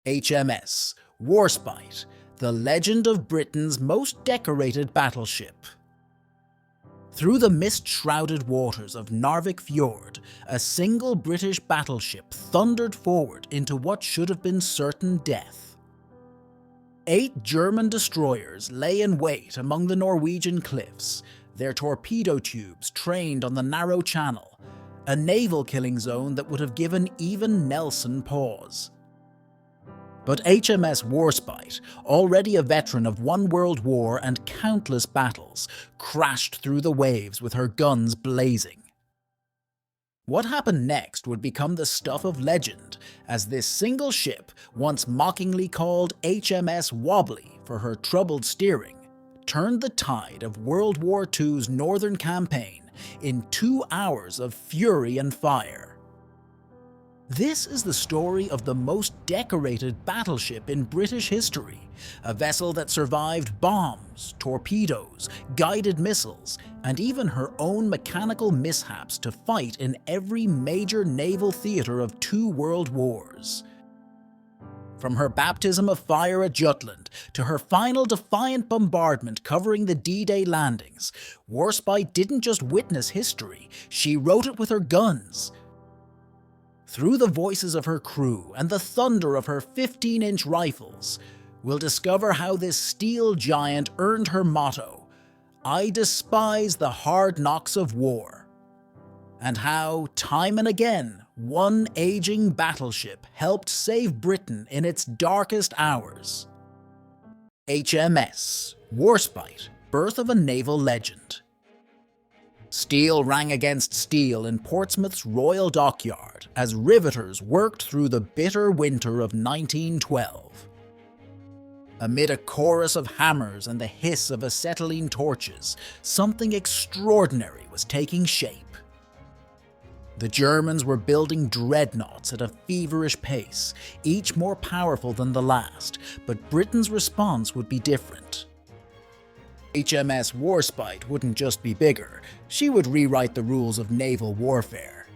HMS Warspite, the legend of Britain's most decorated battleship. Through the mist-shrouded waters of Narvik Fjord, a single British battleship thundered forward into what should have been certain death. 8 German destroyers lay in wait among the Norwegian cliffs, their torpedo tubes trained on the narrow channel, a naval killing zone that would have given even Nelson pause. But HMS Warspite, already a veteran of one world war and countless battles, crashed through the waves with her guns blazing. What happened next would become the stuff of legend, as this single ship, once mockingly called HMS Wobbly for her troubled steering, turned the tide of World War II's northern campaign in 2 hours of fury and fire. This is the story of the most decorated battleship in British history, a vessel that survived bombs, torpedoes, guided missiles, and even her own mechanical mishaps to fight in every major naval theatre of 2 world wars. From her baptism of fire at Jutland to her final defiant bombardment covering the D-Day landings, Warspite didn't just witness history, she wrote it with her guns. Through the voices of her crew and the thunder of her 15-inch rifles, we'll discover how this steel giant earned her motto, "I despise the hard knocks of war," and how, time and again, one aging battleship helped save Britain in its darkest hours. HMS Warspite, birth of a naval legend. Steel rang against steel in Portsmouth's Royal Dockyard as riveters worked through the bitter winter of 1912. Amid a chorus of hammers and the hiss of acetylene torches, something extraordinary was taking shape. The Germans were building dreadnoughts at a feverish pace, each more powerful than the last, but Britain's response would be different. HMS Warspite wouldn't just be bigger, she would rewrite the rules of naval warfare.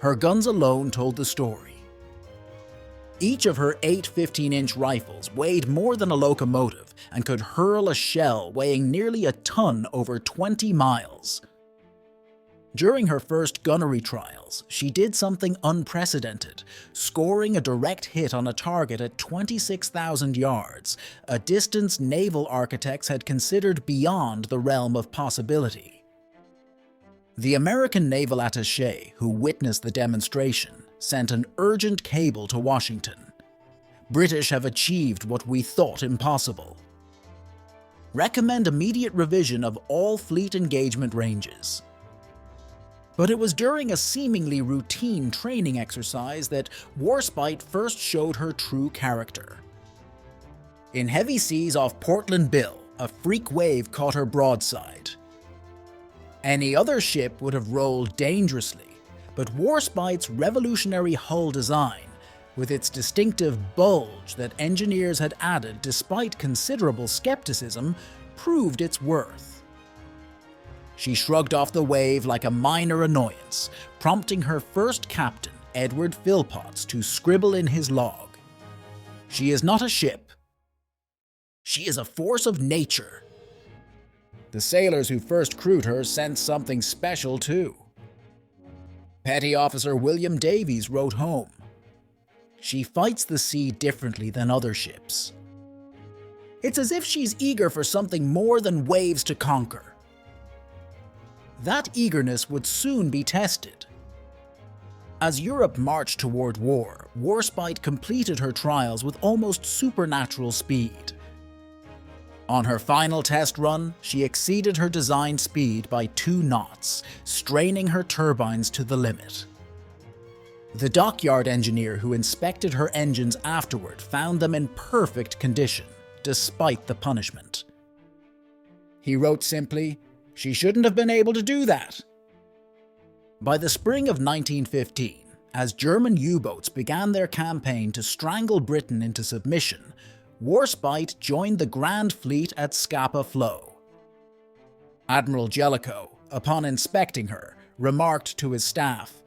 Her guns alone told the story. Each of her 8 15-inch rifles weighed more than a locomotive and could hurl a shell weighing nearly a ton over 20 miles. During her first gunnery trials, she did something unprecedented, scoring a direct hit on a target at 26,000 yards, a distance naval architects had considered beyond the realm of possibility. The American naval attaché who witnessed the demonstration sent an urgent cable to Washington. "British have achieved what we thought impossible. Recommend immediate revision of all fleet engagement ranges." But it was during a seemingly routine training exercise that Warspite first showed her true character. In heavy seas off Portland Bill, a freak wave caught her broadside. Any other ship would have rolled dangerously, but Warspite's revolutionary hull design, with its distinctive bulge that engineers had added despite considerable skepticism, proved its worth. She shrugged off the wave like a minor annoyance, prompting her first captain, Edward Philpotts, to scribble in his log, "She is not a ship. She is a force of nature." The sailors who first crewed her sensed something special too. Petty Officer William Davies wrote home, "She fights the sea differently than other ships. It's as if she's eager for something more than waves to conquer." That eagerness would soon be tested. As Europe marched toward war, Warspite completed her trials with almost supernatural speed. On her final test run, she exceeded her design speed by 2 knots, straining her turbines to the limit. The dockyard engineer who inspected her engines afterward found them in perfect condition, despite the punishment. He wrote simply, "She shouldn't have been able to do that." By the spring of 1915, as German U-boats began their campaign to strangle Britain into submission, Warspite joined the Grand Fleet at Scapa Flow. Admiral Jellicoe, upon inspecting her, remarked to his staff,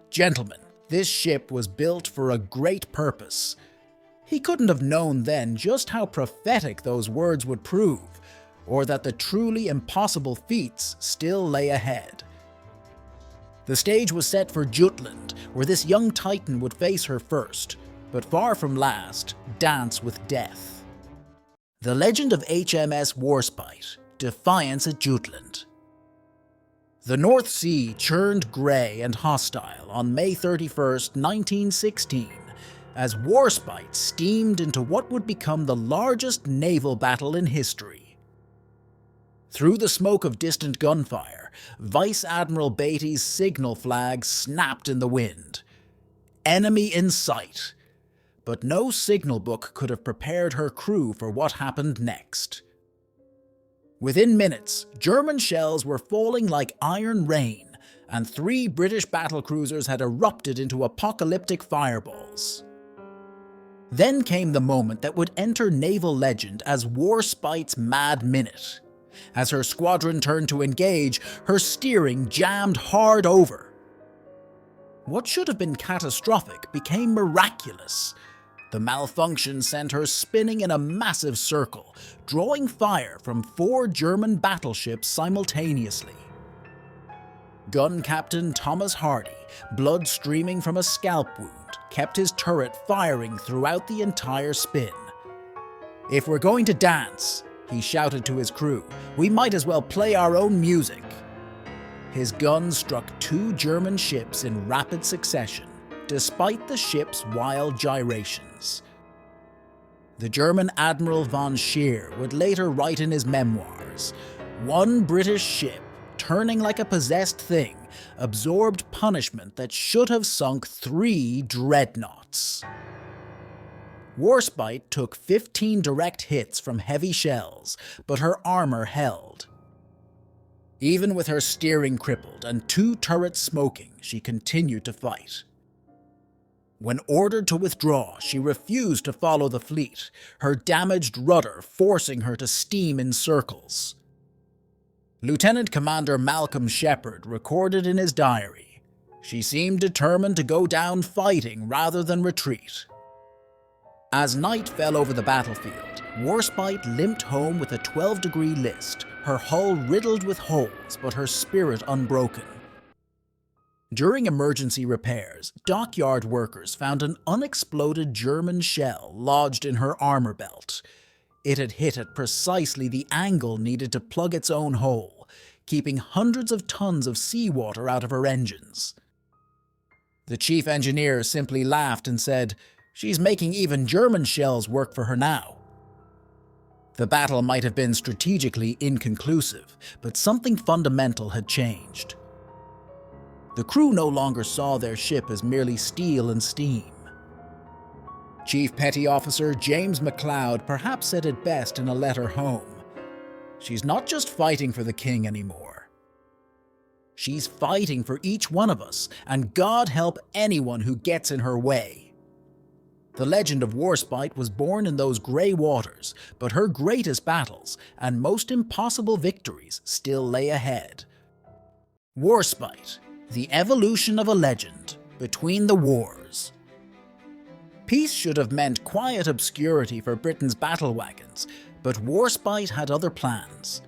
"Gentlemen, This ship was built for a great purpose. He couldn't have known then just how prophetic those words would prove, or that the truly impossible feats still lay ahead. The stage was set for Jutland, where this young titan would face her first, but far from last, dance with death. The legend of HMS Warspite, Defiance at Jutland. The North Sea churned grey and hostile on May 31st, 1916, as Warspite steamed into what would become the largest naval battle in history. Through the smoke of distant gunfire, Vice Admiral Beatty's signal flag snapped in the wind. Enemy in sight. But no signal book could have prepared her crew for what happened next. Within minutes, German shells were falling like iron rain, and 3 British battlecruisers had erupted into apocalyptic fireballs. Then came the moment that would enter naval legend as Warspite's Mad Minute. As her squadron turned to engage, her steering jammed hard over. What should have been catastrophic became miraculous. The malfunction sent her spinning in a massive circle, drawing fire from 4 German battleships simultaneously. Gun Captain Thomas Hardy, blood streaming from a scalp wound, kept his turret firing throughout the entire spin. "If we're going to dance," he shouted to his crew, "we might as well play our own music." His gun struck 2 German ships in rapid succession, despite the ship's wild gyrations. The German Admiral von Scheer would later write in his memoirs, "One British ship, turning like a possessed thing, absorbed punishment that should have sunk 3 dreadnoughts." Warspite took 15 direct hits from heavy shells, but her armor held. Even with her steering crippled and 2 turrets smoking, she continued to fight. When ordered to withdraw, she refused to follow the fleet, her damaged rudder forcing her to steam in circles. Lieutenant Commander Malcolm Shepard recorded in his diary, "She seemed determined to go down fighting rather than retreat." As night fell over the battlefield, Warspite limped home with a 12-degree list, her hull riddled with holes but her spirit unbroken. During emergency repairs, dockyard workers found an unexploded German shell lodged in her armor belt. It had hit at precisely the angle needed to plug its own hole, keeping hundreds of tons of seawater out of her engines. The chief engineer simply laughed and said, "She's making even German shells work for her now." The battle might have been strategically inconclusive, but something fundamental had changed. The crew no longer saw their ship as merely steel and steam. Chief Petty Officer James McLeod perhaps said it best in a letter home. "She's not just fighting for the king anymore. She's fighting for each one of us, and God help anyone who gets in her way." The legend of Warspite was born in those grey waters, but her greatest battles and most impossible victories still lay ahead. Warspite, the evolution of a legend between the wars. Peace should have meant quiet obscurity for Britain's battle wagons, but Warspite had other plans.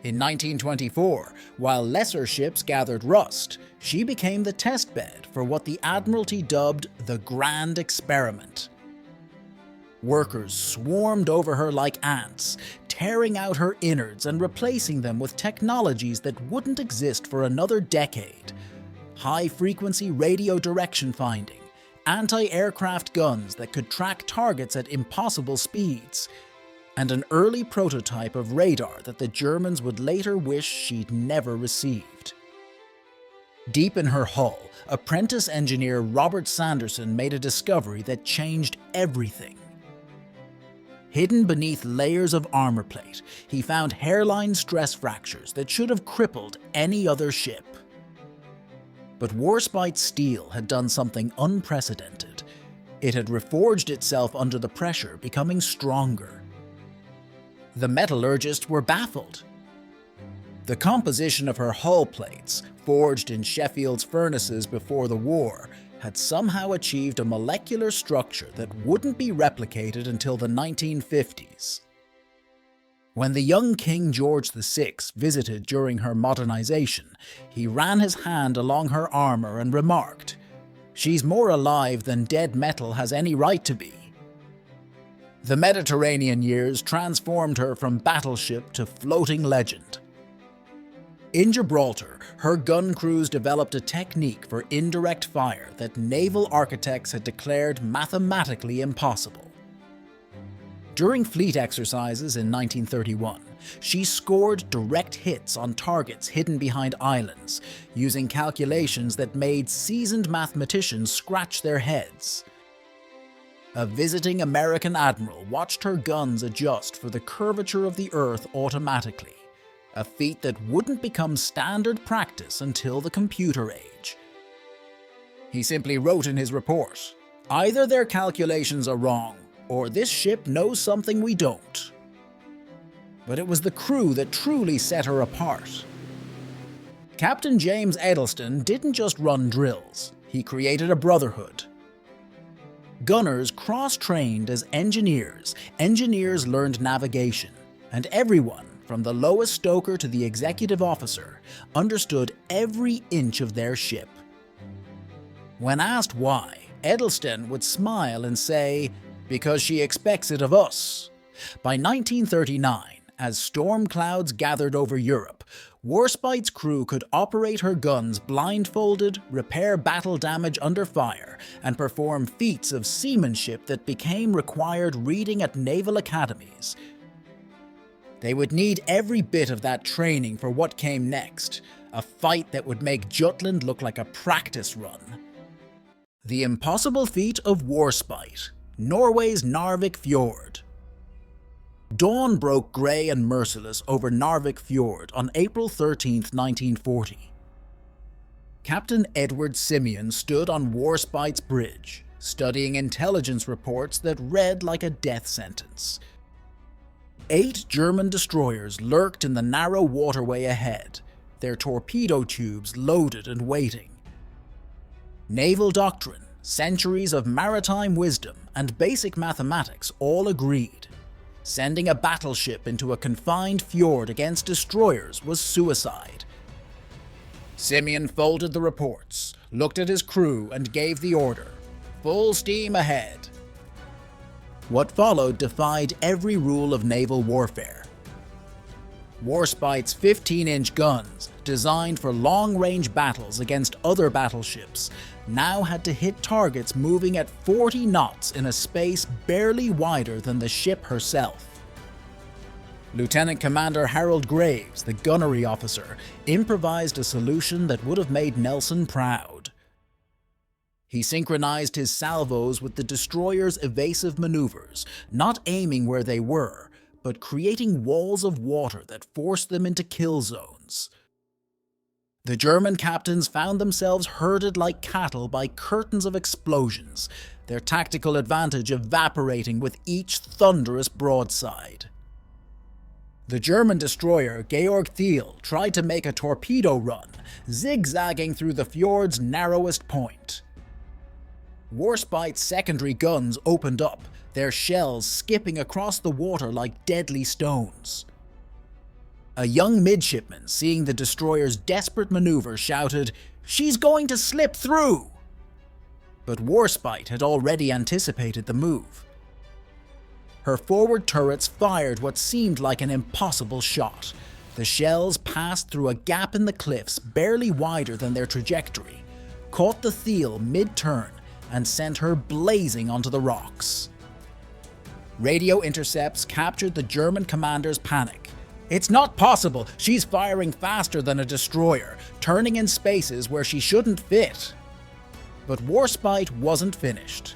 In 1924, while lesser ships gathered rust, she became the testbed for what the Admiralty dubbed the Grand Experiment. Workers swarmed over her like ants, tearing out her innards and replacing them with technologies that wouldn't exist for another decade. High-frequency radio direction finding, anti-aircraft guns that could track targets at impossible speeds, and an early prototype of radar that the Germans would later wish she'd never received. Deep in her hull, apprentice engineer Robert Sanderson made a discovery that changed everything. Hidden beneath layers of armor plate, he found hairline stress fractures that should have crippled any other ship. But Warspite's steel had done something unprecedented. It had reforged itself under the pressure, becoming stronger. The metallurgists were baffled. The composition of her hull plates, forged in Sheffield's furnaces before the war, had somehow achieved a molecular structure that wouldn't be replicated until the 1950s. When the young King George VI visited during her modernization, he ran his hand along her armor and remarked, "She's more alive than dead metal has any right to be." The Mediterranean years transformed her from battleship to floating legend. In Gibraltar, her gun crews developed a technique for indirect fire that naval architects had declared mathematically impossible. During fleet exercises in 1931, she scored direct hits on targets hidden behind islands, using calculations that made seasoned mathematicians scratch their heads. A visiting American admiral watched her guns adjust for the curvature of the Earth automatically, a feat that wouldn't become standard practice until the computer age. He simply wrote in his report, "Either their calculations are wrong, or this ship knows something we don't." But it was the crew that truly set her apart. Captain James Edelston didn't just run drills, he created a brotherhood. Gunners cross-trained as engineers, engineers learned navigation, and everyone, from the lowest stoker to the executive officer, understood every inch of their ship. When asked why, Edelston would smile and say, "Because she expects it of us." By 1939, as storm clouds gathered over Europe, Warspite's crew could operate her guns blindfolded, repair battle damage under fire, and perform feats of seamanship that became required reading at naval academies. They would need every bit of that training for what came next, a fight that would make Jutland look like a practice run. The impossible feat of Warspite, Norway's Narvik Fjord. Dawn broke grey and merciless over Narvik Fjord on April 13, 1940. Captain Edward Simeon stood on Warspite's bridge, studying intelligence reports that read like a death sentence. 8 German destroyers lurked in the narrow waterway ahead, their torpedo tubes loaded and waiting. Naval doctrine, centuries of maritime wisdom, and basic mathematics all agreed. Sending a battleship into a confined fjord against destroyers was suicide. Simeon folded the reports, looked at his crew, and gave the order, "Full steam ahead." What followed defied every rule of naval warfare. Warspite's 15-inch guns, designed for long-range battles against other battleships, now had to hit targets moving at 40 knots in a space barely wider than the ship herself. Lieutenant Commander Harold Graves, the gunnery officer, improvised a solution that would have made Nelson proud. He synchronized his salvos with the destroyer's evasive maneuvers, not aiming where they were, but creating walls of water that forced them into kill zones. The German captains found themselves herded like cattle by curtains of explosions, their tactical advantage evaporating with each thunderous broadside. The German destroyer Georg Thiel tried to make a torpedo run, zigzagging through the fjord's narrowest point. Warspite's secondary guns opened up, their shells skipping across the water like deadly stones. A young midshipman, seeing the destroyer's desperate maneuver, shouted, "She's going to slip through!" But Warspite had already anticipated the move. Her forward turrets fired what seemed like an impossible shot. The shells passed through a gap in the cliffs barely wider than their trajectory, caught the Thiel mid-turn, and sent her blazing onto the rocks. Radio intercepts captured the German commander's panic. "It's not possible! She's firing faster than a destroyer, turning in spaces where she shouldn't fit." But Warspite wasn't finished.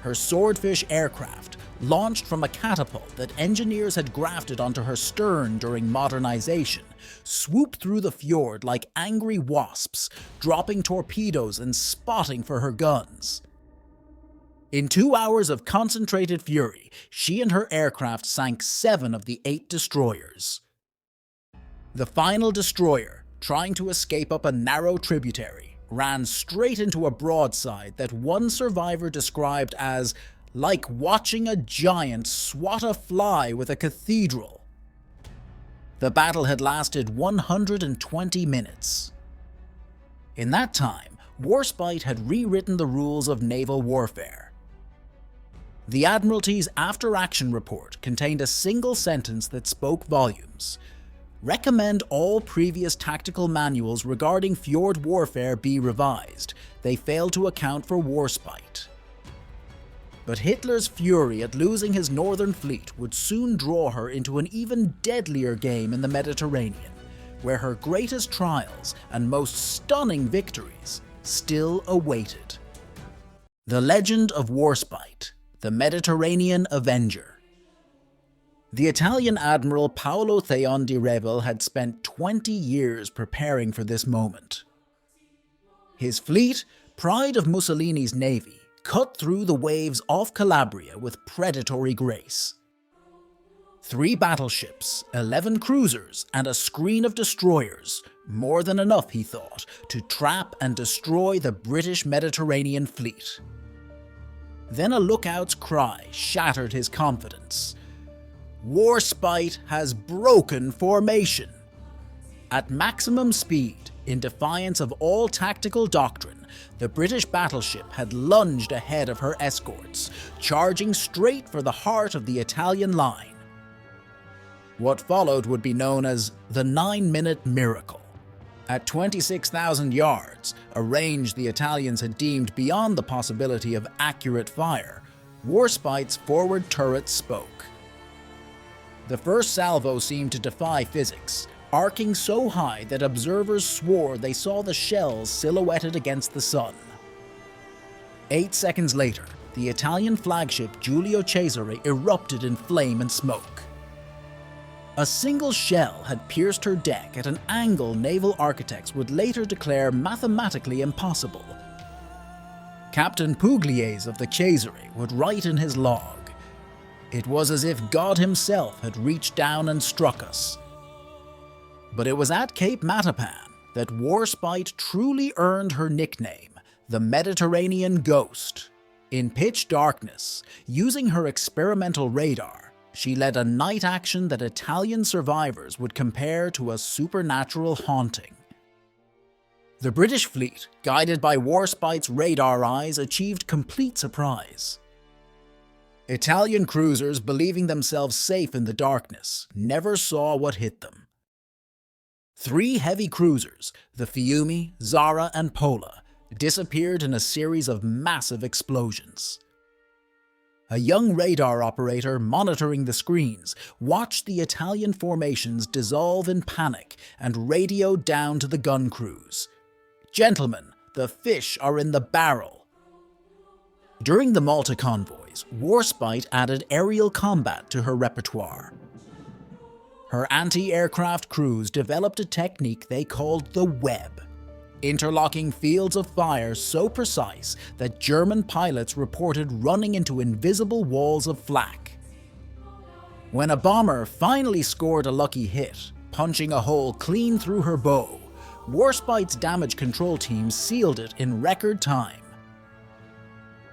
Her Swordfish aircraft, launched from a catapult that engineers had grafted onto her stern during modernization, swooped through the fjord like angry wasps, dropping torpedoes and spotting for her guns. In 2 hours of concentrated fury, she and her aircraft sank 7 of the 8 destroyers. The final destroyer, trying to escape up a narrow tributary, ran straight into a broadside that one survivor described as like watching a giant swat a fly with a cathedral. The battle had lasted 120 minutes. In that time, Warspite had rewritten the rules of naval warfare. The Admiralty's after-action report contained a single sentence that spoke volumes. Recommend all previous tactical manuals regarding Fjord warfare be revised. They failed to account for Warspite. But Hitler's fury at losing his northern fleet would soon draw her into an even deadlier game in the Mediterranean, where her greatest trials and most stunning victories still awaited. The Legend of Warspite, the Mediterranean Avenger. The Italian Admiral Paolo Theon di Revel had spent 20 years preparing for this moment. His fleet, pride of Mussolini's navy, cut through the waves off Calabria with predatory grace. 3 battleships, 11 cruisers, and a screen of destroyers, more than enough, he thought, to trap and destroy the British Mediterranean fleet. Then a lookout's cry shattered his confidence. Warspite has broken formation. At maximum speed, in defiance of all tactical doctrine, the British battleship had lunged ahead of her escorts, charging straight for the heart of the Italian line. What followed would be known as the 9-minute miracle. At 26,000 yards, a range the Italians had deemed beyond the possibility of accurate fire, Warspite's forward turret spoke. The first salvo seemed to defy physics, arcing so high that observers swore they saw the shells silhouetted against the sun. 8 seconds later, the Italian flagship Giulio Cesare erupted in flame and smoke. A single shell had pierced her deck at an angle naval architects would later declare mathematically impossible. Captain Pugliese of the Cesare would write in his log, "It was as if God himself had reached down and struck us." But it was at Cape Matapan that Warspite truly earned her nickname, the Mediterranean Ghost. In pitch darkness, using her experimental radar, she led a night action that Italian survivors would compare to a supernatural haunting. The British fleet, guided by Warspite's radar eyes, achieved complete surprise. Italian cruisers, believing themselves safe in the darkness, never saw what hit them. 3 heavy cruisers, the Fiumi, Zara, and Pola, disappeared in a series of massive explosions. A young radar operator monitoring the screens watched the Italian formations dissolve in panic and radioed down to the gun crews. "Gentlemen, the fish are in the barrel." During the Malta convoys, Warspite added aerial combat to her repertoire. Her anti-aircraft crews developed a technique they called the web, interlocking fields of fire so precise that German pilots reported running into invisible walls of flak. When a bomber finally scored a lucky hit, punching a hole clean through her bow, Warspite's damage control team sealed it in record time.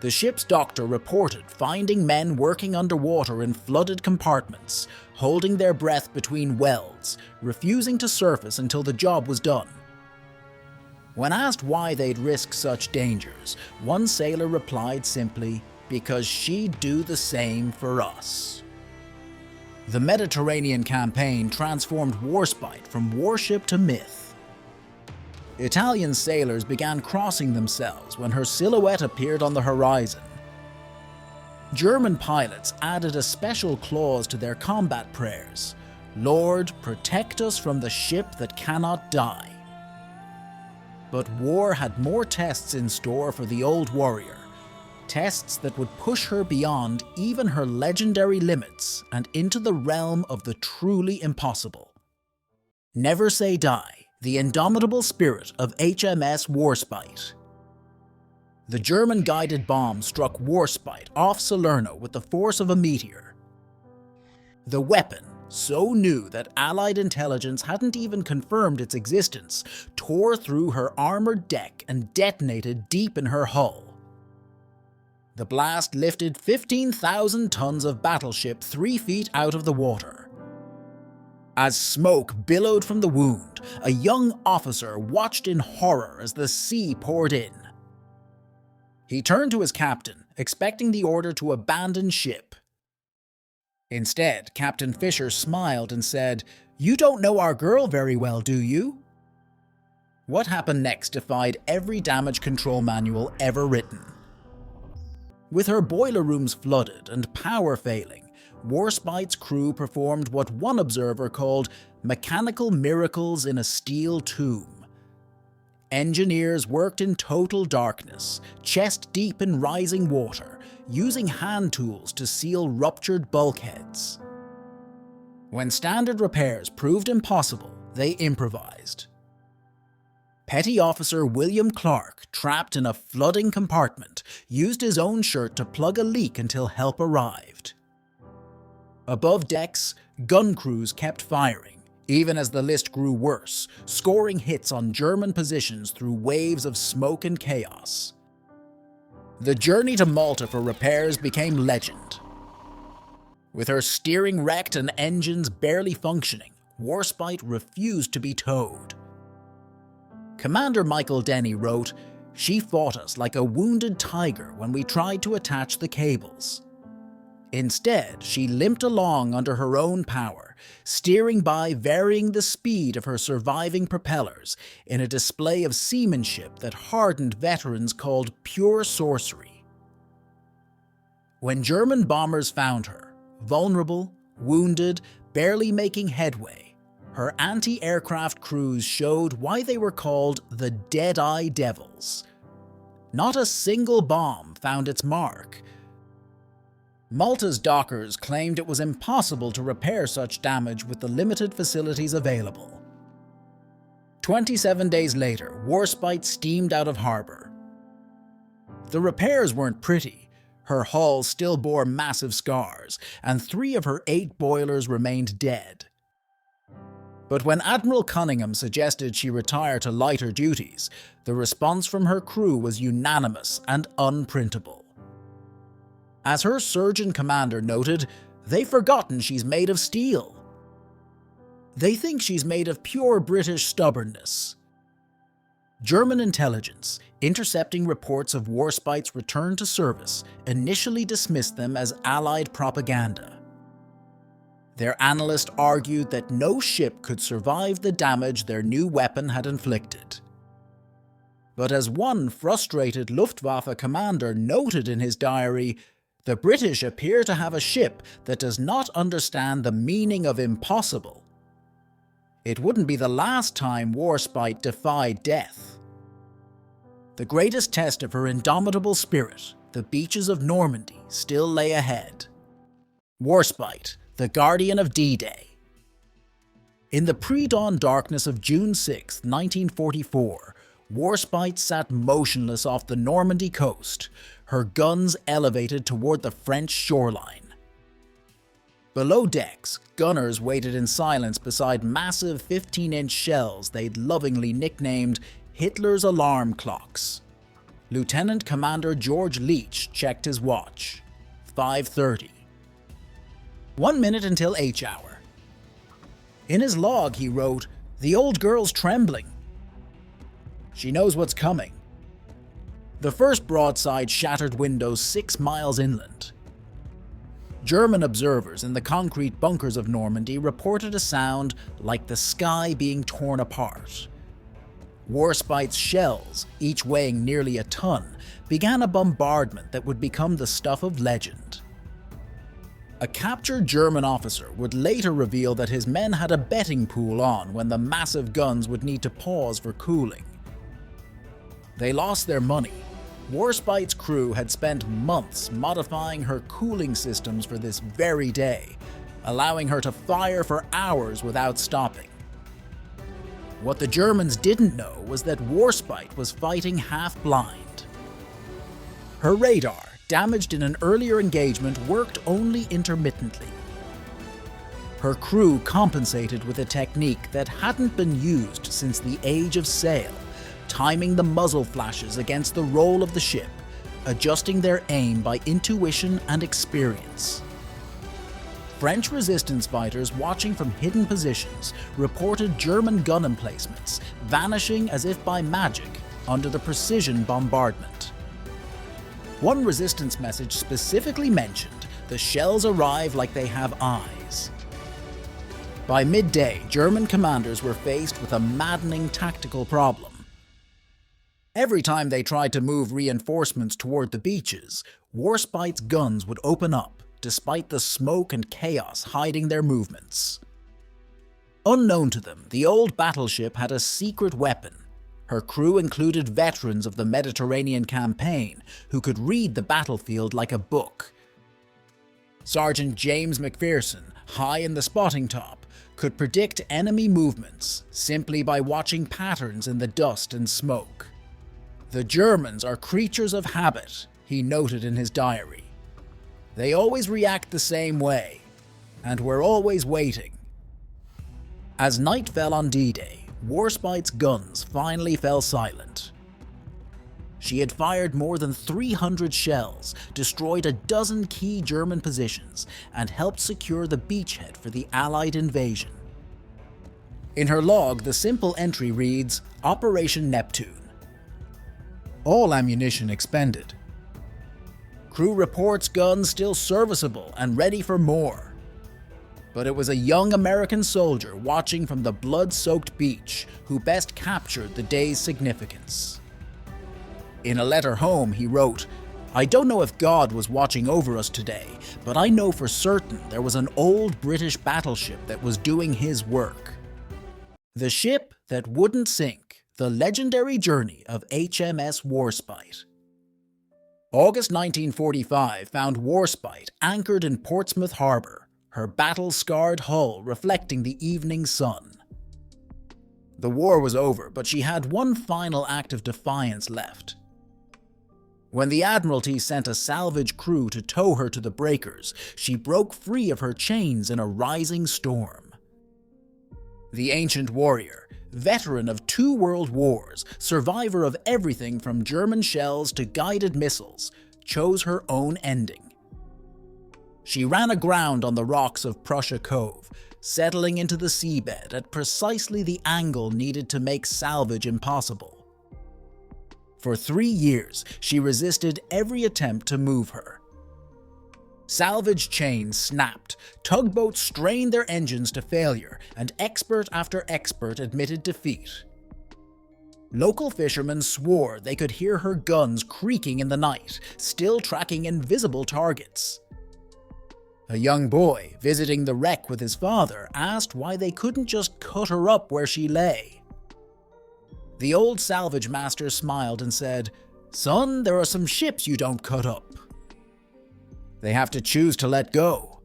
The ship's doctor reported finding men working underwater in flooded compartments, holding their breath between welds, refusing to surface until the job was done. When asked why they'd risk such dangers, one sailor replied simply, "Because she'd do the same for us." The Mediterranean campaign transformed Warspite from warship to myth. Italian sailors began crossing themselves when her silhouette appeared on the horizon. German pilots added a special clause to their combat prayers, "Lord, protect us from the ship that cannot die." But war had more tests in store for the old warrior, tests that would push her beyond even her legendary limits and into the realm of the truly impossible. Never say die. The indomitable spirit of HMS Warspite. The German-guided bomb struck Warspite off Salerno with the force of a meteor. The weapon, so new that Allied intelligence hadn't even confirmed its existence, tore through her armored deck and detonated deep in her hull. The blast lifted 15,000 tons of battleship 3 feet out of the water. As smoke billowed from the wound, a young officer watched in horror as the sea poured in. He turned to his captain, expecting the order to abandon ship. Instead, Captain Fisher smiled and said, "You don't know our girl very well, do you?" What happened next defied every damage control manual ever written. With her boiler rooms flooded and power failing, Warspite's crew performed what one observer called mechanical miracles in a steel tomb. Engineers worked in total darkness, chest deep in rising water, using hand tools to seal ruptured bulkheads. When standard repairs proved impossible, they improvised. Petty Officer William Clark, trapped in a flooding compartment, used his own shirt to plug a leak until help arrived. Above decks, gun crews kept firing, even as the list grew worse, scoring hits on German positions through waves of smoke and chaos. The journey to Malta for repairs became legend. With her steering wrecked and engines barely functioning, Warspite refused to be towed. Commander Michael Denny wrote, "She fought us like a wounded tiger when we tried to attach the cables. Instead, she limped along under her own power, steering by varying the speed of her surviving propellers in a display of seamanship that hardened veterans called pure sorcery." When German bombers found her, vulnerable, wounded, barely making headway, her anti-aircraft crews showed why they were called the Dead-Eye Devils. Not a single bomb found its mark. Malta's dockers claimed it was impossible to repair such damage with the limited facilities available. 27 days later, Warspite steamed out of harbour. The repairs weren't pretty. Her hull still bore massive scars, and 3 of her 8 boilers remained dead. But when Admiral Cunningham suggested she retire to lighter duties, the response from her crew was unanimous and unprintable. As her surgeon commander noted, "They've forgotten she's made of steel. They think she's made of pure British stubbornness." German intelligence, intercepting reports of Warspite's return to service, initially dismissed them as Allied propaganda. Their analyst argued that no ship could survive the damage their new weapon had inflicted. But as one frustrated Luftwaffe commander noted in his diary, "The British appear to have a ship that does not understand the meaning of impossible." It wouldn't be the last time Warspite defied death. The greatest test of her indomitable spirit, the beaches of Normandy, still lay ahead. Warspite, the guardian of D-Day. In the pre-dawn darkness of June 6, 1944, Warspite sat motionless off the Normandy coast, her guns elevated toward the French shoreline. Below decks, gunners waited in silence beside massive 15-inch shells they'd lovingly nicknamed Hitler's alarm clocks. Lieutenant Commander George Leach checked his watch. 5:30. 1 minute until H-hour. In his log he wrote, "The old girl's trembling. She knows what's coming." The first broadside shattered windows 6 miles inland. German observers in the concrete bunkers of Normandy reported a sound like the sky being torn apart. Warspite's shells, each weighing nearly a ton, began a bombardment that would become the stuff of legend. A captured German officer would later reveal that his men had a betting pool on when the massive guns would need to pause for cooling. They lost their money. Warspite's crew had spent months modifying her cooling systems for this very day, allowing her to fire for hours without stopping. What the Germans didn't know was that Warspite was fighting half-blind. Her radar, damaged in an earlier engagement, worked only intermittently. Her crew compensated with a technique that hadn't been used since the age of sail, timing the muzzle flashes against the roll of the ship, adjusting their aim by intuition and experience. French resistance fighters watching from hidden positions reported German gun emplacements vanishing as if by magic under the precision bombardment. One resistance message specifically mentioned the shells arrive like they have eyes. By midday, German commanders were faced with a maddening tactical problem. Every time they tried to move reinforcements toward the beaches, Warspite's guns would open up, despite the smoke and chaos hiding their movements. Unknown to them, the old battleship had a secret weapon. Her crew included veterans of the Mediterranean campaign who could read the battlefield like a book. Sergeant James McPherson, high in the spotting top, could predict enemy movements simply by watching patterns in the dust and smoke. "The Germans are creatures of habit," he noted in his diary. "They always react the same way, and we're always waiting." As night fell on D-Day, Warspite's guns finally fell silent. She had fired more than 300 shells, destroyed a dozen key German positions, and helped secure the beachhead for the Allied invasion. In her log, the simple entry reads, "Operation Neptune. All ammunition expended. Crew reports guns still serviceable and ready for more." But it was a young American soldier watching from the blood-soaked beach who best captured the day's significance. In a letter home, he wrote, "I don't know if God was watching over us today, but I know for certain there was an old British battleship that was doing his work. The ship that wouldn't sink, the legendary journey of HMS Warspite." August 1945 found Warspite anchored in Portsmouth Harbour, her battle-scarred hull reflecting the evening sun. The war was over, but she had one final act of defiance left. When the Admiralty sent a salvage crew to tow her to the breakers, she broke free of her chains in a rising storm. The ancient warrior, veteran of 2 world wars, survivor of everything from German shells to guided missiles, chose her own ending. She ran aground on the rocks of Prussia Cove, settling into the seabed at precisely the angle needed to make salvage impossible. For 3 years, she resisted every attempt to move her. Salvage chains snapped, tugboats strained their engines to failure, and expert after expert admitted defeat. Local fishermen swore they could hear her guns creaking in the night, still tracking invisible targets. A young boy, visiting the wreck with his father, asked why they couldn't just cut her up where she lay. The old salvage master smiled and said, "Son, there are some ships you don't cut up. They have to choose to let go."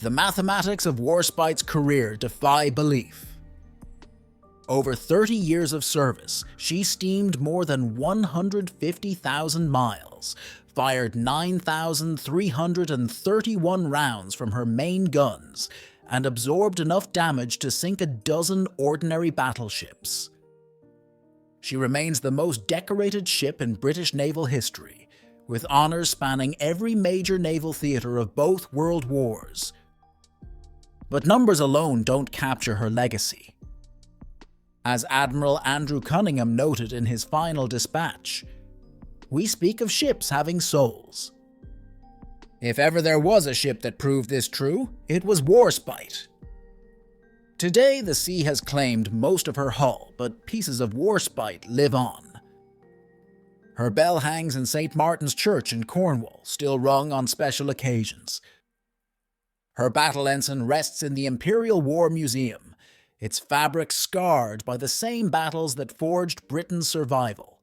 The mathematics of Warspite's career defy belief. Over 30 years of service, she steamed more than 150,000 miles, fired 9,331 rounds from her main guns, and absorbed enough damage to sink a dozen ordinary battleships. She remains the most decorated ship in British naval history, with honours spanning every major naval theatre of both world wars. But numbers alone don't capture her legacy. As Admiral Andrew Cunningham noted in his final dispatch, "We speak of ships having souls. If ever there was a ship that proved this true, it was Warspite." Today, the sea has claimed most of her hull, but pieces of Warspite live on. Her bell hangs in St. Martin's Church in Cornwall, still rung on special occasions. Her battle ensign rests in the Imperial War Museum, its fabric scarred by the same battles that forged Britain's survival.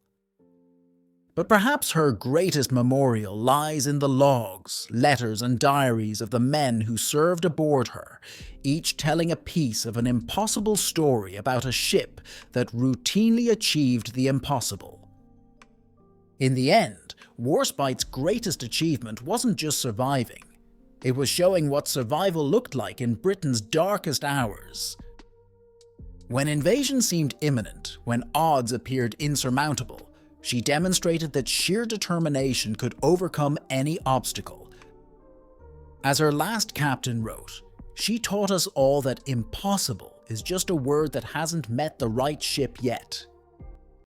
But perhaps her greatest memorial lies in the logs, letters, and diaries of the men who served aboard her, each telling a piece of an impossible story about a ship that routinely achieved the impossible. In the end, Warspite's greatest achievement wasn't just surviving, It was showing what survival looked like in Britain's darkest hours. When invasion seemed imminent, when odds appeared insurmountable, she demonstrated that sheer determination could overcome any obstacle. As her last captain wrote, "She taught us all that impossible is just a word that hasn't met the right ship yet."